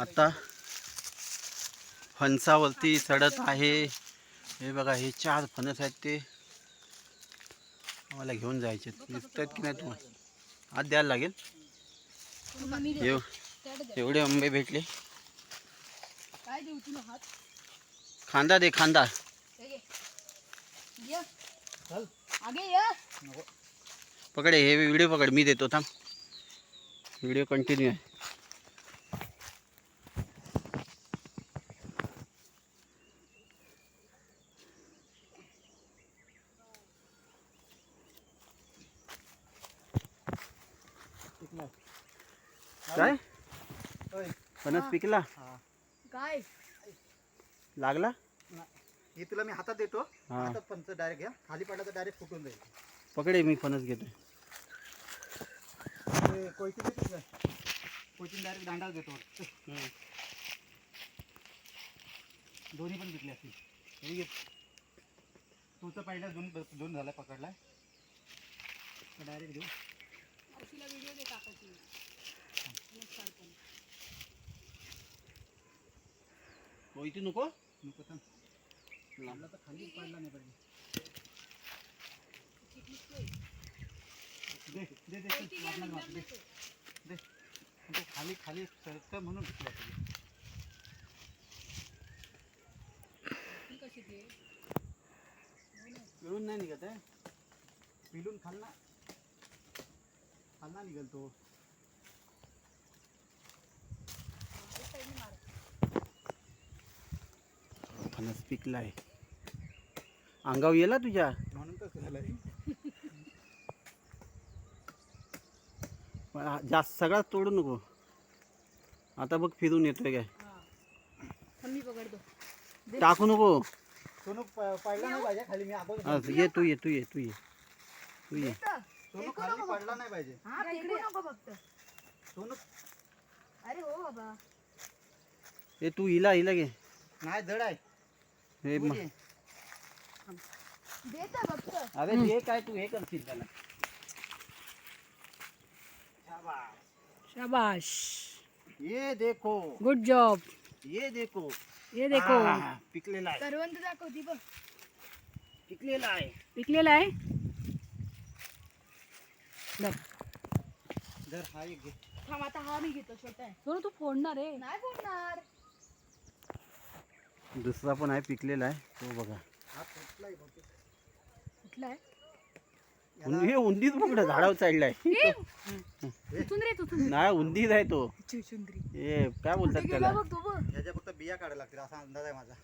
आता फणसावरती चढत आहे. हे बघा, हे 4 फणस आहेत, ते आम्हाला घेऊन जायचे. दिसतात की नाही तुम्हाला? आज द्यायला लागेल. एवढे आंबे भेटले. खांदा दे, खांदा. पकड, हे व्हिडिओ पकड, मी देतो. थांब, व्हिडिओ कंटिन्यू आहे. काय फणस पिकला? काय लागला? हे तुला मी हातात देतो. हा. हातात पंच डायरेक्ट घ्या. खाली पडला तर डायरेक्ट फुटून जाईल. पकडे, मी फणस घेतोय. कोयती देतो, कोयती डायरेक्ट दांडावर देतो. दोन्ही पण विकले असतील. हे घे. तूच पहिला दोन झाला पकडलाय. डायरेक्ट देऊ. व्हिडिओ दे काकाची. कोयती नको. नको थांब. लागला तर खाली पडला नाही पाहिजे. दे दे दे लागणार नाही. दे दे. तो खाली खाली सरकतं म्हणून विकला तुला. मिळून नाही निघत आहे. पिलून खाल्ला खाल्ला निघल तो. फणस पिकलाय. अंगाव येला तुझ्या. म्हणून तर झालंय. जास्त सगळा तोडू नको. आता बघ, फिरून येतोय काय. मी पकडतो. टाकू नको. सोनू पडला नाही पाहिजे खाली. मी हा, अगोदर ये तू ये तू ये तू ये तू ये. सोनू खाली पडला नाही पाहिजे. हा फेकू नको फक्त. सोनू अरे हो बाबा. हे तू हिला हिला घे. नाही जड आहे. हे तू घे. देता फक्त. अरे हे काय तू हे करशील त्याला. शाबाश. ये देखो, गुड जॉब. ये देखो, ये देखो. पिकलेला आहे. करवंद दाखवती बघ. पिकलेला आहे. पिकलेला आहे. जर हा एक घे. थांब, आता हा मी घेतो. छोटा आहे. सोनू तू फोडणार आहे. नाही फोडणार. दुसरा पण आहे, पिकलेला आहे तो बघा. हा फुटलाय बहुतेक. कुठला आहे? हे उंदीच पकडा, झाडावर चढलाय. चुचुंदरी चुचुंदरी. नाही, उंदीच आहे तो. चुचुंदरी. हे काय बोलतात त्याला. बघ तू बघ. ह्याच्या फक्त बिया काढायला लागतील असा अंदाज आहे माझा.